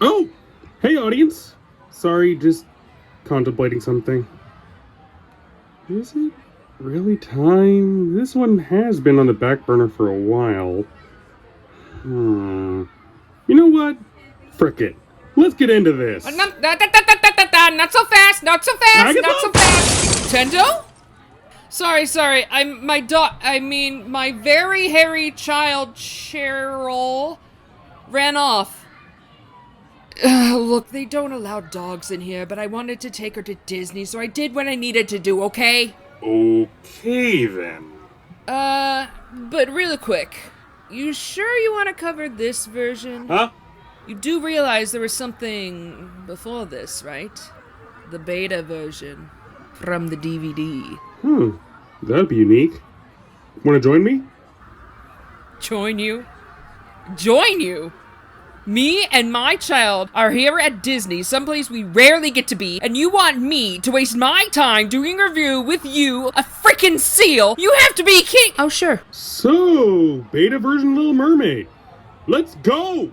Oh! Hey, audience! Sorry, just contemplating something. Is it really time? This one has been on the back burner for a while. You know what? Frick it. Let's get into this. Not so fast, not so fast, Agatha? not so fast. Tendo? Sorry. My very hairy child, Cheryl, ran off. Look, they don't allow dogs in here, but I wanted to take her to Disney, so I did what I needed to do, okay? Okay, then. But really quick, you sure you want to cover this version? Huh? You do realize there was something before this, right? The beta version from the DVD. That'd be unique. Want to join me? Join you? Join you? Me and my child are here at Disney, someplace we rarely get to be, and you want me to waste my time doing a review with you, a freaking seal? You have to be kidding! Oh, sure. So, beta version Little Mermaid. Let's go!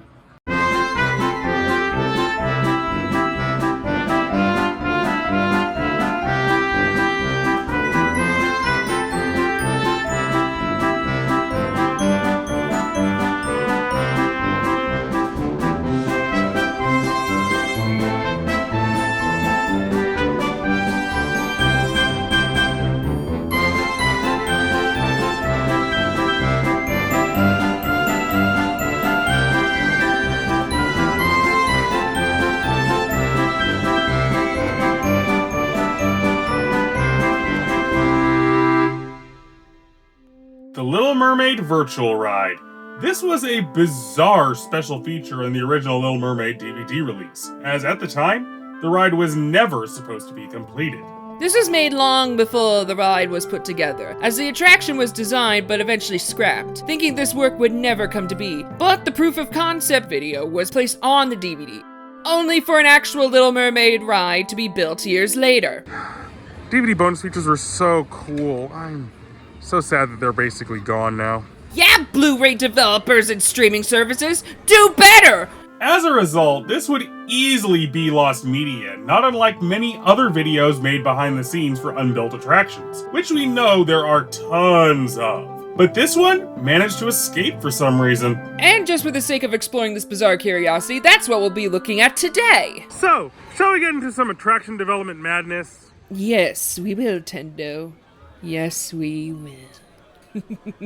The Little Mermaid Virtual Ride. This was a bizarre special feature in the original Little Mermaid DVD release, as at the time, the ride was never supposed to be completed. This was made long before the ride was put together, as the attraction was designed but eventually scrapped, thinking this work would never come to be. But the proof of concept video was placed on the DVD, only for an actual Little Mermaid ride to be built years later. DVD bonus features were so cool. I'm so sad that they're basically gone now. Yeah, Blu-ray developers and streaming services, do better! As a result, this would easily be lost media, not unlike many other videos made behind the scenes for unbuilt attractions, which we know there are tons of. But this one managed to escape for some reason. And just for the sake of exploring this bizarre curiosity, that's what we'll be looking at today. So, shall we get into some attraction development madness? Yes, we will, Tendo. Yes, we will.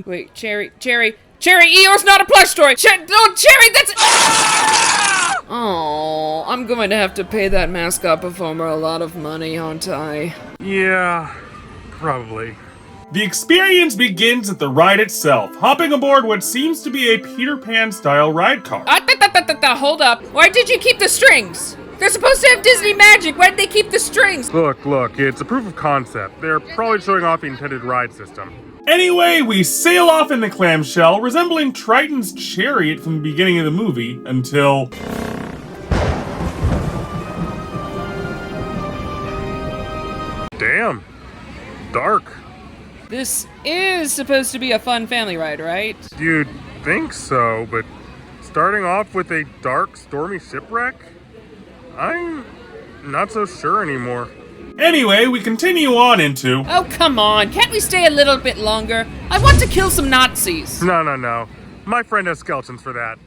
Wait, Cherry, Eeyore's not a plush toy! Cherry, that's... Oh, I'm going to have to pay that mascot performer a lot of money, aren't I? Yeah, probably. The experience begins at the ride itself, hopping aboard what seems to be a Peter Pan-style ride car. Hold up. Why did you keep the strings? They're supposed to have Disney magic. Why did they keep the strings? Look, it's a proof of concept. They're probably showing off the intended ride system. Anyway, we sail off in the clamshell, resembling Triton's chariot from the beginning of the movie, until... Damn. Dark. This is supposed to be a fun family ride, right? You'd think so, but starting off with a dark, stormy shipwreck? I'm not so sure anymore. Anyway, we continue on into... Oh, come on. Can't we stay a little bit longer? I want to kill some Nazis. No. My friend has skeletons for that.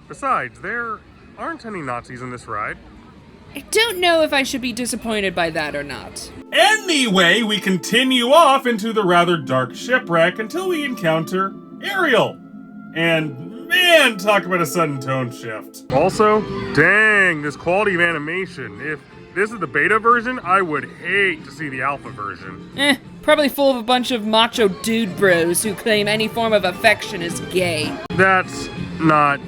Besides, there aren't any Nazis in this ride. I don't know if I should be disappointed by that or not. Anyway, we continue off into the rather dark shipwreck until we encounter Ariel. And man, talk about a sudden tone shift. Also, dang, this quality of animation. If this is the beta version, I would hate to see the alpha version. Probably full of a bunch of macho dude bros who claim any form of affection is gay. That's not...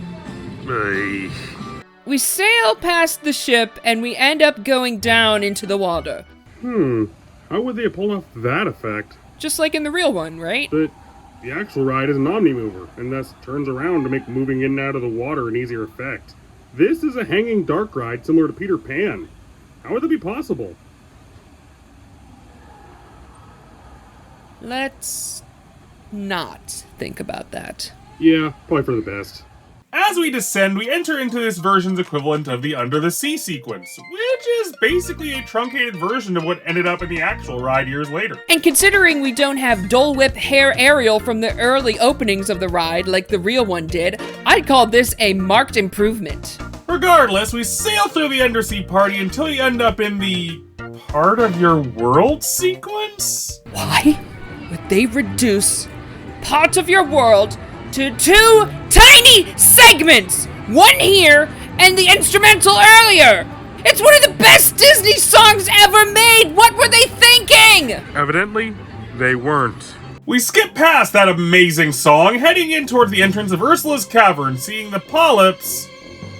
We sail past the ship and we end up going down into the water. How would they have pulled off that effect? Just like in the real one, right? But the actual ride is an omni-mover, and thus turns around to make moving in and out of the water an easier effect. This is a hanging dark ride similar to Peter Pan. How would that be possible? Let's not think about that. Yeah, probably for the best. As we descend, we enter into this version's equivalent of the Under the Sea sequence, which is basically a truncated version of what ended up in the actual ride years later. And considering we don't have Dole Whip hair Ariel from the early openings of the ride like the real one did, I'd call this a marked improvement. Regardless, we sail through the undersea party until we end up in the part of your world sequence? Why would they reduce part of your world to 2 tiny segments? One here and the instrumental earlier. It's one of the best Disney songs ever made. What were they thinking? Evidently, they weren't. We skip past that amazing song, heading in towards the entrance of Ursula's cavern, seeing the polyps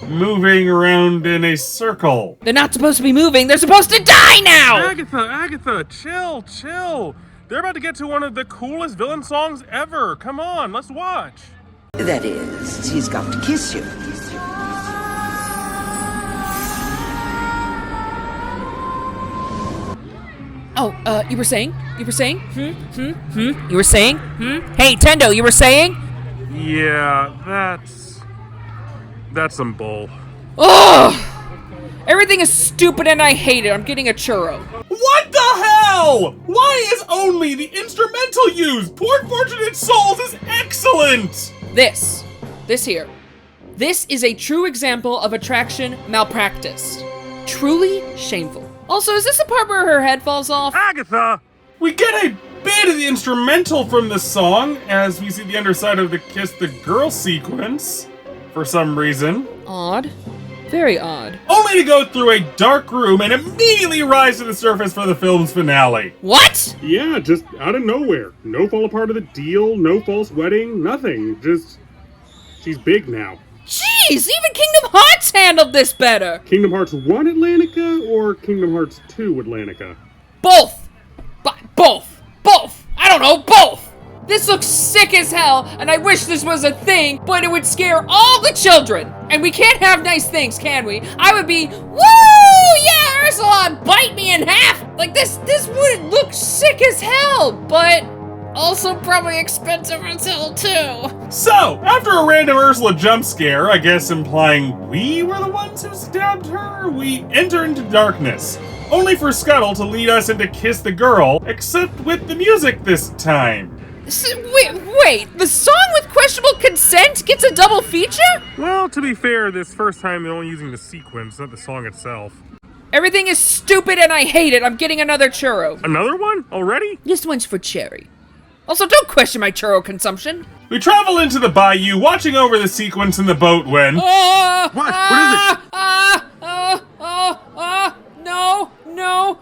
moving around in a circle. They're not supposed to be moving. They're supposed to die now. Agatha, chill. They're about to get to one of the coolest villain songs ever. Come on, let's watch. That is, he's got to kiss you. Oh, you were saying? You were saying? You were saying? Hey, Tendo, you were saying? Yeah, that's some bull. Ugh! Everything is stupid and I hate it. I'm getting a churro. What the hell? Why is only the instrumental used? Poor Unfortunate Souls is excellent! This here. This is a true example of attraction malpractice. Truly shameful. Also, is this the part where her head falls off? Agatha! We get a bit of the instrumental from the song as we see the underside of the Kiss the Girl sequence for some reason. Odd. Very odd. Only to go through a dark room and immediately rise to the surface for the film's finale. What? Yeah, just out of nowhere. No fall apart of the deal, no false wedding, nothing. Just, she's big now. Jeez, even Kingdom Hearts handled this better. Kingdom Hearts 1 Atlantica or Kingdom Hearts 2 Atlantica? Both. Both. I don't know, both. This looks sick as hell, and I wish this was a thing, but it would scare all the children. And we can't have nice things, can we? I would be, woo, yeah, Ursula, bite me in half. Like this would look sick as hell, but also probably expensive as hell too. So, after a random Ursula jump scare, I guess implying we were the ones who stabbed her, we enter into darkness. Only for Scuttle to lead us into Kiss the Girl, except with the music this time. Wait, the song with questionable consent gets a double feature? Well, to be fair, this first time they're only using the sequence, not the song itself. Everything is stupid and I hate it. I'm getting another churro. Another one? Already? This one's for Cherry. Also, don't question my churro consumption. We travel into the bayou, watching over the sequence in the boat when... What? What is it? No.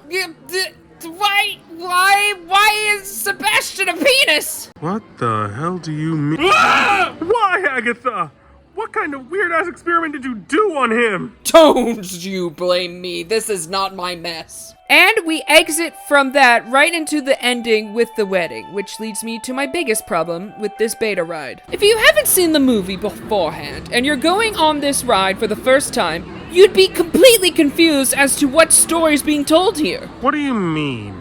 Why is Sebastian a penis? What the hell do you mean? Ah! Why, Agatha? What kind of weird-ass experiment did you do on him? Don't you blame me. This is not my mess. And we exit from that right into the ending with the wedding, which leads me to my biggest problem with this beta ride. If you haven't seen the movie beforehand, and you're going on this ride for the first time, you'd be completely confused as to what story is being told here. What do you mean?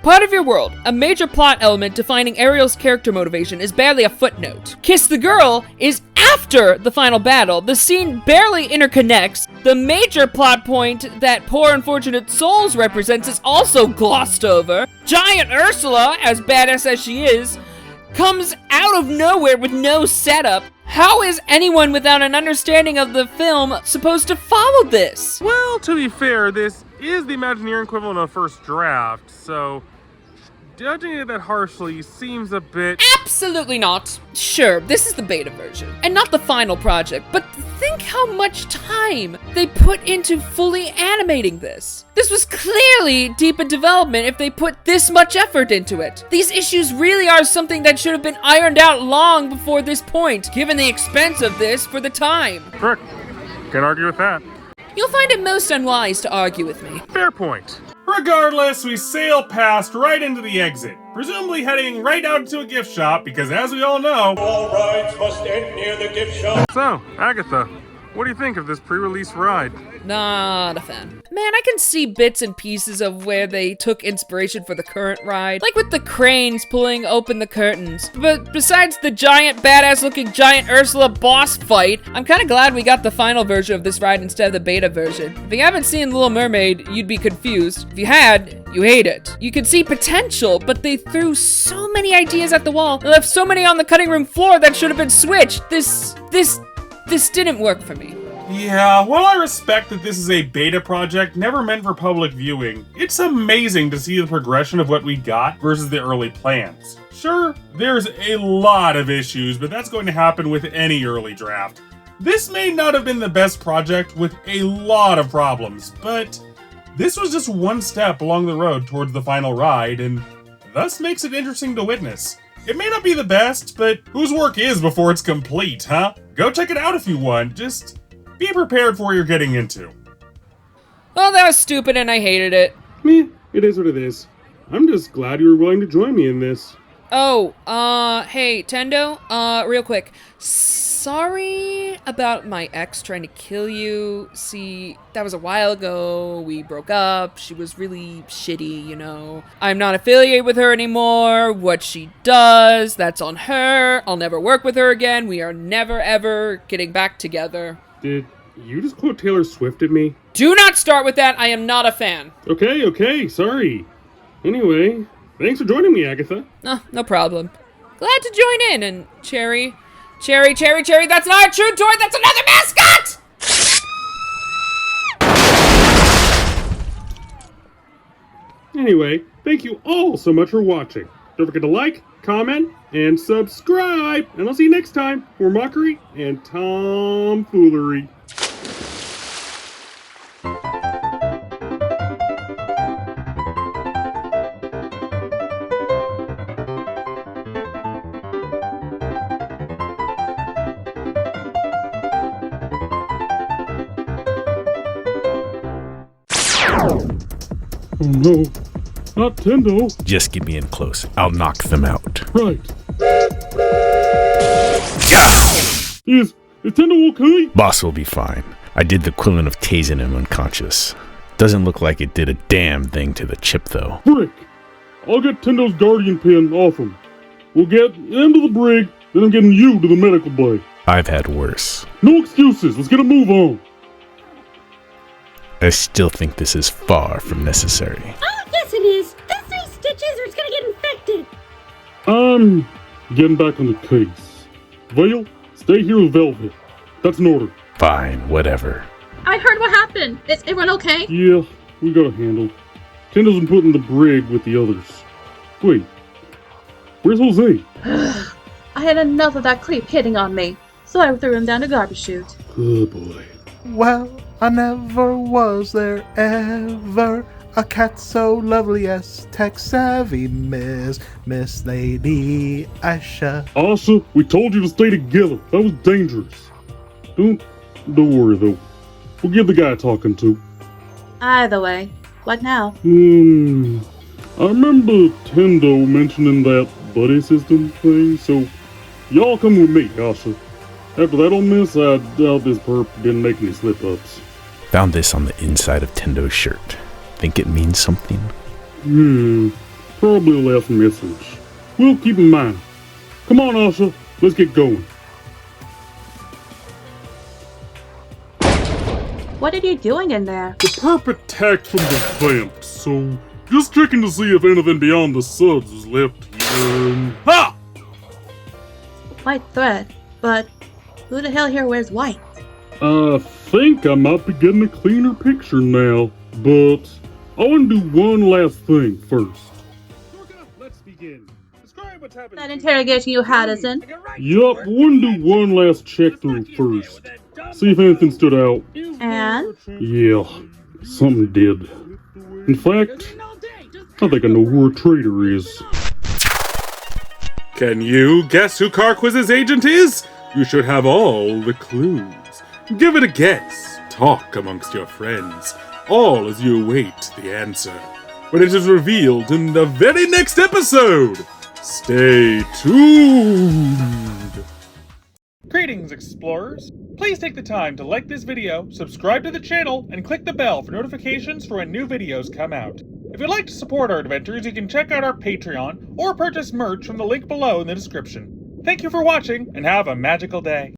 Part of your world, a major plot element defining Ariel's character motivation, is barely a footnote. Kiss the Girl is after the final battle. The scene barely interconnects. The major plot point that Poor Unfortunate Souls represents is also glossed over. Giant Ursula, as badass as she is, comes out of nowhere with no setup. How is anyone without an understanding of the film supposed to follow this? Well, to be fair, this is the Imagineering equivalent of first draft, so judging it that harshly seems a bit... Absolutely not. Sure, this is the beta version, and not the final project, but think how much time they put into fully animating this. This was clearly deep in development if they put this much effort into it. These issues really are something that should have been ironed out long before this point, given the expense of this for the time. Correct. Can't argue with that. You'll find it most unwise to argue with me. Fair point. Regardless, we sail past right into the exit, presumably heading right out to a gift shop because, as we all know, All rides must end near the gift shop. So, Agatha, What do you think of this pre-release ride? Not a fan. Man, I can see bits and pieces of where they took inspiration for the current ride. Like with the cranes pulling open the curtains. But besides the giant, badass-looking giant Ursula boss fight, I'm kinda glad we got the final version of this ride instead of the beta version. If you haven't seen Little Mermaid, you'd be confused. If you had, you hate it. You could see potential, but they threw so many ideas at the wall and left so many on the cutting room floor that should have been switched. This didn't work for me. Yeah, while I respect that this is a beta project never meant for public viewing, it's amazing to see the progression of what we got versus the early plans. Sure, there's a lot of issues, but that's going to happen with any early draft. This may not have been the best project with a lot of problems, but this was just one step along the road towards the final ride, and thus makes it interesting to witness. It may not be the best, but whose work is before it's complete, huh? Go check it out if you want, just be prepared for what you're getting into. Well, that was stupid and I hated it. Meh, it is what it is. I'm just glad you were willing to join me in this. Oh, hey, Tendo, real quick. Sorry about my ex trying to kill you. See, that was a while ago. We broke up. She was really shitty, you know. I'm not affiliated with her anymore. What she does, that's on her. I'll never work with her again. We are never, ever getting back together. Did you just quote Taylor Swift at me? Do not start with that. I am not a fan. Okay, sorry. Anyway, thanks for joining me, Agatha. Oh, no problem. Glad to join in. And Cherry, that's not a true toy, that's another mascot! Anyway, thank you all so much for watching. Don't forget to like, comment, and subscribe. And I'll see you next time for mockery and tomfoolery. Oh no, not Tendo. Just get me in close. I'll knock them out. Right. Is Tendo okay? Boss will be fine. I did the equivalent of tasing him unconscious. Doesn't look like it did a damn thing to the chip though. Frick! I'll get Tendo's guardian pin off him. We'll get into the brig, then I'm getting you to the medical bay. I've had worse. No excuses, let's get a move on. I still think this is far from necessary. Oh, yes it is. That's 3 stitches or it's gonna get infected. I'm getting back on the case. Vale, stay here with Velvet. That's an order. Fine, whatever. I heard what happened. Is everyone okay? Yeah, we got it handled. Tendo's been put in the brig with the others. Wait, where's Jose? I had enough of that creep hitting on me, so I threw him down the garbage chute. Oh boy. Well, I never was there ever a cat so lovely as tech-savvy Miss Lady Aisha. Asha, we told you to stay together. That was dangerous. Don't worry though. We'll give the guy a talking to. Either way, what now? I remember Tendo mentioning that buddy system thing, so y'all come with me, Asha. After that old miss, I doubt this perp didn't make any slip-ups. Found this on the inside of Tendo's shirt. Think it means something? Probably a last message. We'll keep in mind. Come on, Asha, let's get going. What are you doing in there? The perp attacked from the vent, so just checking to see if anything beyond the suds was left here. Ha! White thread, but who the hell here wears white? I think I might be getting a cleaner picture now, but I want to do one last thing first. Let's begin. Describe what's happening. That interrogation you had us in? Yup, I want to do one last check through first. See if anything stood out. And? Yeah, something did. In fact, I think I know who her traitor is. Can you guess who Carquiz's agent is? You should have all the clues. Give it a guess. Talk amongst your friends, all as you await the answer. When it is revealed in the very next episode. Stay tuned. Greetings, explorers. Please take the time to like this video, subscribe to the channel, and click the bell for notifications for when new videos come out. If you'd like to support our adventures, you can check out our Patreon or purchase merch from the link below in the description. Thank you for watching, and have a magical day.